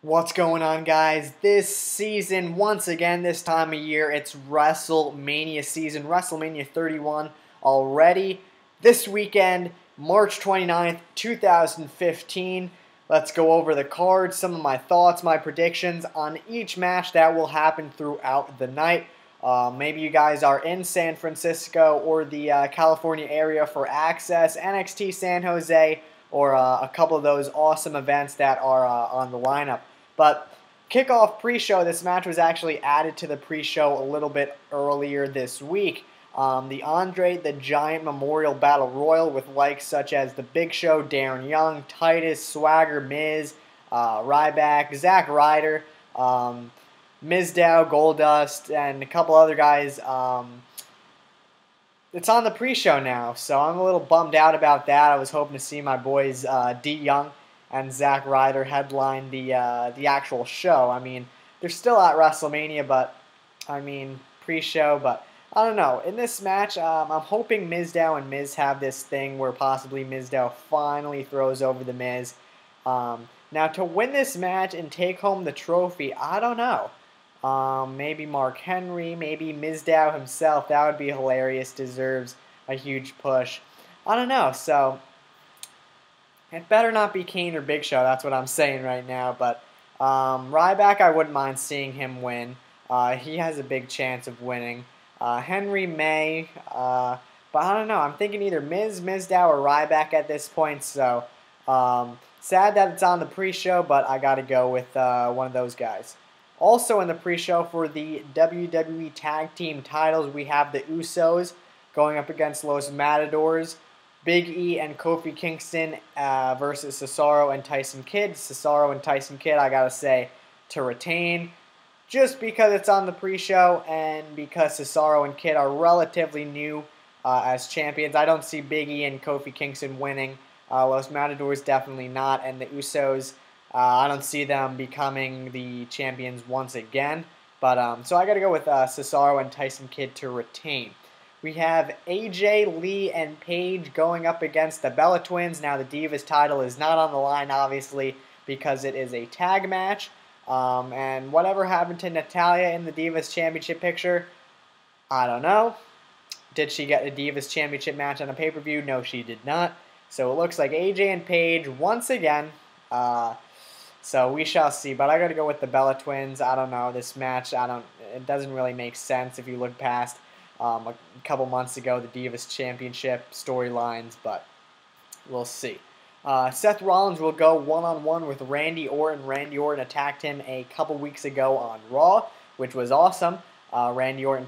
What's going on, guys? This season, once again, this time of year, it's WrestleMania season. WrestleMania 31 already. This weekend, March 29th, 2015. Let's go over the card, some of my thoughts, my predictions on each match that will happen throughout the night. Maybe you guys are in San Francisco or the California area for Access, NXT San Jose, or a couple of those awesome events that are on the lineup. But Kickoff pre-show, this match was actually added to the pre-show a little bit earlier this week. The Andre the Giant Memorial Battle Royal with likes such as The Big Show, Darren Young, Titus, Swagger, Miz, Ryback, Zack, Ryder, Mizdow, Goldust, and a couple other guys. It's on the pre-show now, so I'm a little bummed out about that. I was hoping to see my boys D. Young and Zack Ryder headline the actual show. I mean, they're still at WrestleMania, but I mean pre-show. But I don't know. In this match, I'm hoping Mizdow and Miz have this thing where possibly Mizdow finally throws over the Miz. Now to win this match and take home the trophy, I don't know. Maybe Mark Henry, maybe Mizdow himself. That would be hilarious. Deserves a huge push. I don't know. So it better not be Kane or Big Show. That's what I'm saying right now. But Ryback, I wouldn't mind seeing him win. He has a big chance of winning. Henry may. But I don't know. I'm thinking either Miz, Mizdow, or Ryback at this point. So sad that it's on the pre-show, but I got to go with one of those guys. Also in the pre-show for the WWE Tag Team titles, we have the Usos going up against Los Matadors. Big E and Kofi Kingston versus Cesaro and Tyson Kidd. Cesaro and Tyson Kidd, I gotta say, to retain. Just because it's on the pre-show and because Cesaro and Kidd are relatively new as champions. I don't see Big E and Kofi Kingston winning. Los Matadors definitely not. And the Usos, I don't see them becoming the champions once again. But so I gotta go with Cesaro and Tyson Kidd to retain. We have AJ, Lee, and Paige going up against the Bella Twins. Now, the Divas title is not on the line, obviously, because it is a tag match. And whatever happened to Natalya in the Divas Championship picture, I don't know. Did she get a Divas Championship match on a pay-per-view? No, she did not. So it looks like AJ and Paige once again. So we shall see. But I got to go with the Bella Twins. I don't know. This match, it doesn't really make sense if you look past a couple months ago, the Divas Championship storylines, but we'll see. Seth Rollins will go one-on-one with Randy Orton. Randy Orton attacked him a couple weeks ago on Raw, which was awesome. Randy Orton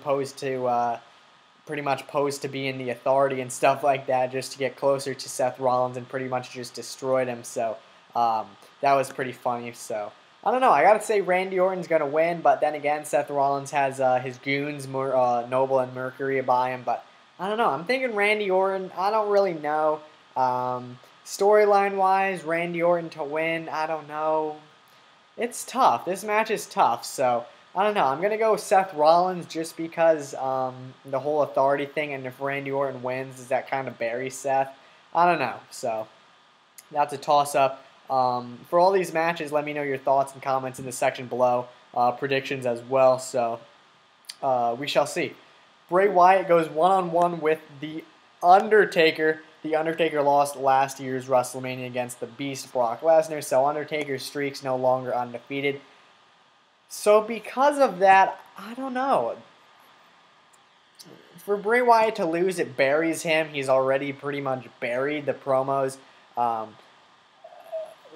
pretty much posed to be in the Authority and stuff like that just to get closer to Seth Rollins and pretty much just destroyed him, so that was pretty funny, so I don't know. I gotta say Randy Orton's gonna win, but then again, Seth Rollins has his goons, Noble and Mercury, by him. But I don't know. I'm thinking Randy Orton. I don't really know. Storyline-wise, Randy Orton to win. I don't know. It's tough. This match is tough. So I don't know. I'm gonna go Seth Rollins just because the whole Authority thing, and if Randy Orton wins, does that kind of bury Seth? I don't know. So that's a toss-up. For all these matches, let me know your thoughts and comments in the section below. Predictions as well, so we shall see. Bray Wyatt goes one-on-one with The Undertaker. The Undertaker lost last year's WrestleMania against the Beast Brock Lesnar, so Undertaker's streak's no longer undefeated. So because of that, I don't know. For Bray Wyatt to lose, it buries him. He's already pretty much buried. The promos,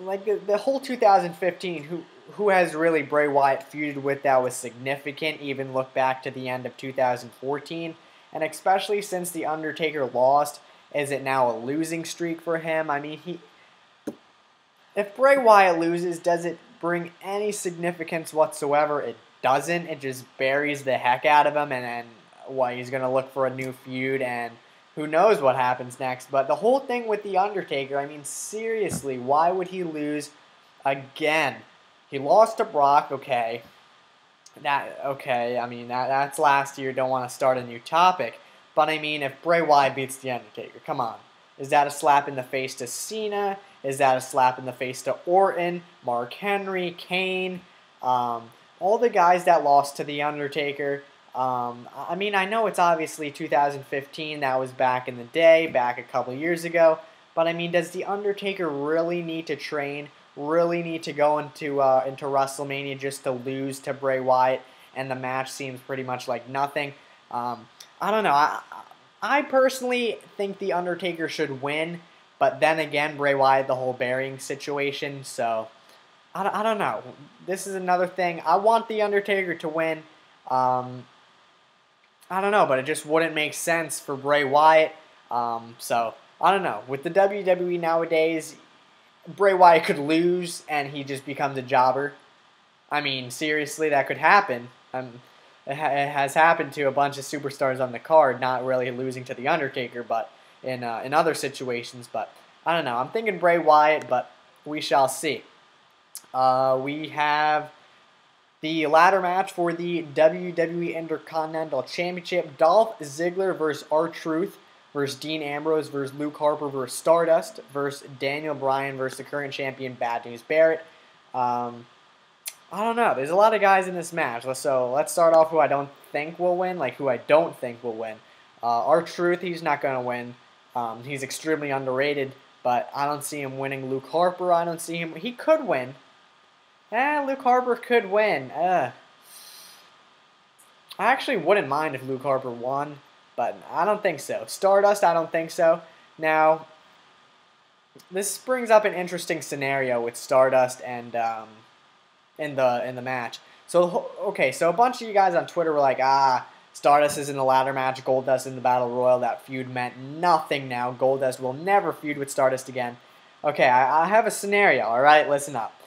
like the whole 2015, who has really Bray Wyatt feuded with that was significant, even look back to the end of 2014, and especially since The Undertaker lost, is it now a losing streak for him? I mean, if Bray Wyatt loses, does it bring any significance whatsoever? It doesn't. It just buries the heck out of him, and then he's going to look for a new feud, and who knows what happens next. But the whole thing with The Undertaker, I mean, seriously, why would he lose again? He lost to Brock, okay. I mean, that's last year. Don't want to start a new topic. But, I mean, if Bray Wyatt beats The Undertaker, come on. Is that a slap in the face to Cena Is that a slap in the face to Orton, Mark Henry, Kane, all the guys that lost to The Undertaker? I mean, I know it's obviously 2015. That was back in the day, back a couple years ago. But I mean, does The Undertaker really need to train? Really need to go into WrestleMania just to lose to Bray Wyatt? And the match seems pretty much like nothing. I don't know. I personally think The Undertaker should win. But then again, Bray Wyatt, the whole burying situation. So, I don't know. This is another thing. I want The Undertaker to win. I don't know, but it just wouldn't make sense for Bray Wyatt. So, I don't know. With the WWE nowadays, Bray Wyatt could lose and he just becomes a jobber. I mean, seriously, that could happen. It has happened to a bunch of superstars on the card, not really losing to The Undertaker, but in other situations. But I don't know. I'm thinking Bray Wyatt, but we shall see. We have the ladder match for the WWE Intercontinental Championship. Dolph Ziggler versus R-Truth versus Dean Ambrose versus Luke Harper versus Stardust versus Daniel Bryan versus the current champion Bad News Barrett. I don't know. There's a lot of guys in this match. So let's start off who I don't think will win, who I don't think will win. R-Truth, he's not going to win. He's extremely underrated, but I don't see him winning. Luke Harper, I don't see him. He could win. Luke Harper could win. I actually wouldn't mind if Luke Harper won, but I don't think so. Stardust, I don't think so. Now, this brings up an interesting scenario with Stardust and in the match. So okay, so a bunch of you guys on Twitter were like, Stardust is in the ladder match, Goldust in the Battle Royal. That feud meant nothing now. Goldust will never feud with Stardust again. Okay, I have a scenario, alright? Listen up.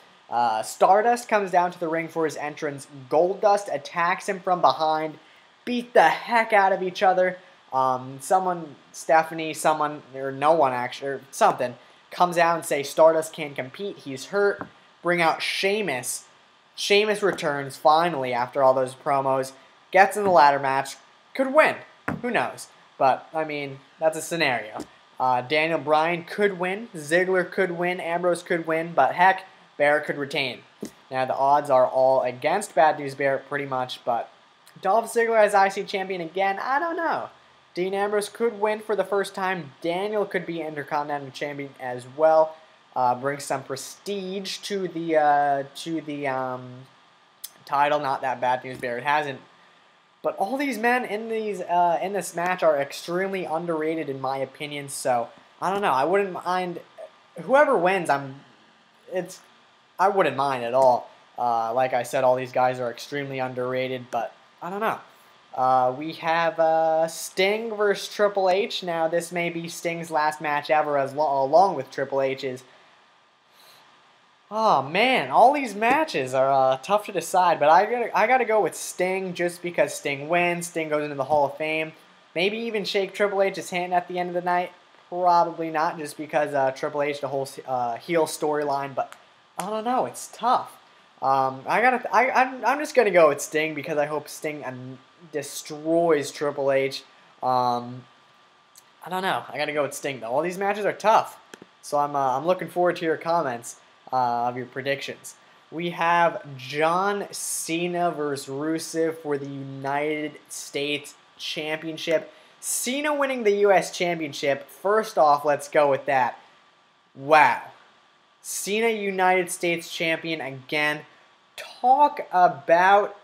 Stardust comes down to the ring for his entrance. Goldust attacks him from behind, beat the heck out of each other. Stephanie, or no one actually, or something, comes out and say Stardust can't compete, he's hurt. Bring out Sheamus. Sheamus returns finally after all those promos, gets in the ladder match, could win. Who knows? But, I mean, that's a scenario. Daniel Bryan could win, Ziggler could win, Ambrose could win, but heck, Barrett could retain. Now, the odds are all against Bad News Barrett pretty much, but Dolph Ziggler as IC champion again, I don't know. Dean Ambrose could win for the first time. Daniel could be Intercontinental champion as well. Bring some prestige to the title. Not that Bad News Barrett hasn't. But all these men in this match are extremely underrated in my opinion. So I don't know. I wouldn't mind whoever wins. I wouldn't mind at all. Like I said, all these guys are extremely underrated, but I don't know. We have Sting versus Triple H. Now, this may be Sting's last match ever, along with Triple H's. Oh man, all these matches are tough to decide, but I gotta go with Sting just because Sting wins. Sting goes into the Hall of Fame. Maybe even shake Triple H's hand at the end of the night. Probably not, just because Triple H, the whole heel storyline, but I don't know, it's tough. I'm just gonna go with Sting because I hope Sting destroys Triple H. I don't know. I gotta go with Sting though. All these matches are tough, so I'm looking forward to your comments of your predictions. We have John Cena versus Rusev for the United States Championship. Cena winning the U.S. Championship. First off, let's go with that. Wow. Cena United States Champion again. Talk about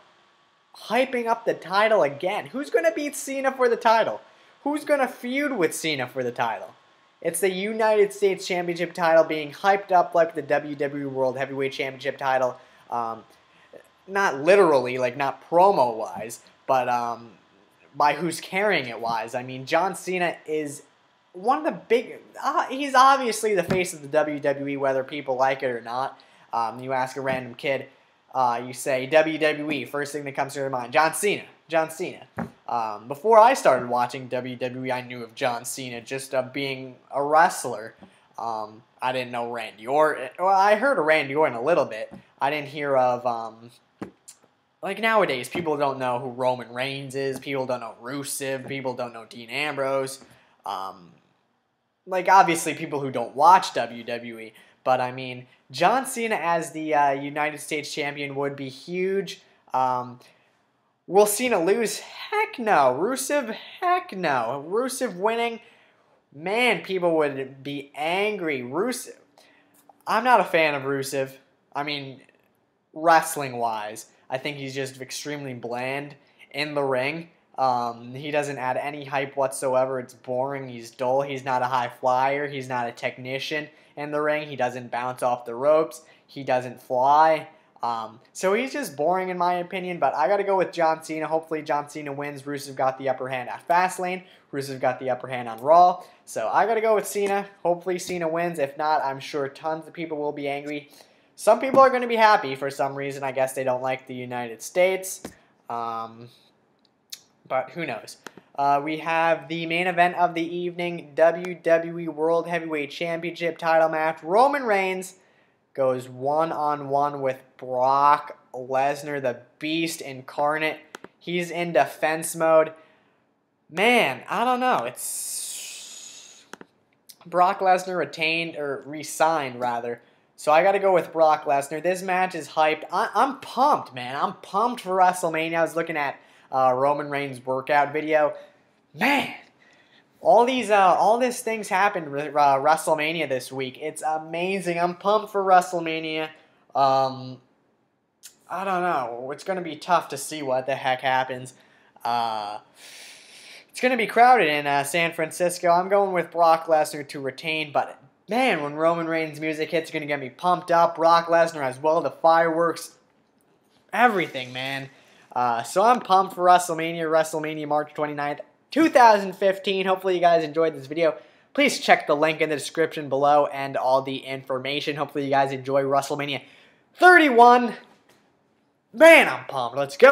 hyping up the title again. Who's going to beat Cena for the title? Who's going to feud with Cena for the title? It's the United States Championship title being hyped up like the WWE World Heavyweight Championship title. Not literally, not promo-wise, but by who's carrying it wise. I mean, John Cena is one of the big... he's obviously the face of the WWE, whether people like it or not. You ask a random kid, you say WWE, first thing that comes to their mind, John Cena. John Cena. Before I started watching WWE, I knew of John Cena just being a wrestler. I didn't know Randy Orton. Well, I heard of Randy Orton a little bit. I didn't hear of... nowadays, people don't know who Roman Reigns is. People don't know Rusev. People don't know Dean Ambrose. like, obviously people who don't watch WWE, but I mean, John Cena as the United States champion would be huge. Will Cena lose? Heck no. Rusev? Heck no. Rusev winning? Man, people would be angry. Rusev. I'm not a fan of Rusev. I mean, wrestling-wise, I think he's just extremely bland in the ring. He doesn't add any hype whatsoever. It's boring. He's dull. He's not a high flyer. He's not a technician in the ring. He doesn't bounce off the ropes. He doesn't fly. So he's just boring in my opinion, but I got to go with John Cena. Hopefully John Cena wins. Rusev got the upper hand at Fastlane. Rusev got the upper hand on Raw. So I got to go with Cena. Hopefully Cena wins. If not, I'm sure tons of people will be angry. Some people are going to be happy for some reason. I guess they don't like the United States. But who knows? We have the main event of the evening, WWE World Heavyweight Championship title match. Roman Reigns goes one-on-one with Brock Lesnar, the Beast incarnate. He's in defense mode. Man, I don't know. It's Brock Lesnar retained, or re-signed, rather. So I got to go with Brock Lesnar. This match is hyped. I'm pumped, man. I'm pumped for WrestleMania. I was looking at Roman Reigns' workout video. Man, all this things happened WrestleMania this week. It's amazing. I'm pumped for WrestleMania. I don't know. It's going to be tough to see what the heck happens. It's going to be crowded in San Francisco. I'm going with Brock Lesnar to retain, but man, when Roman Reigns' music hits, it's going to get me pumped up. Brock Lesnar as well, the fireworks, everything, man. So I'm pumped for WrestleMania March 29th, 2015. Hopefully you guys enjoyed this video. Please check the link in the description below and all the information. Hopefully you guys enjoy WrestleMania 31. Man, I'm pumped. Let's go.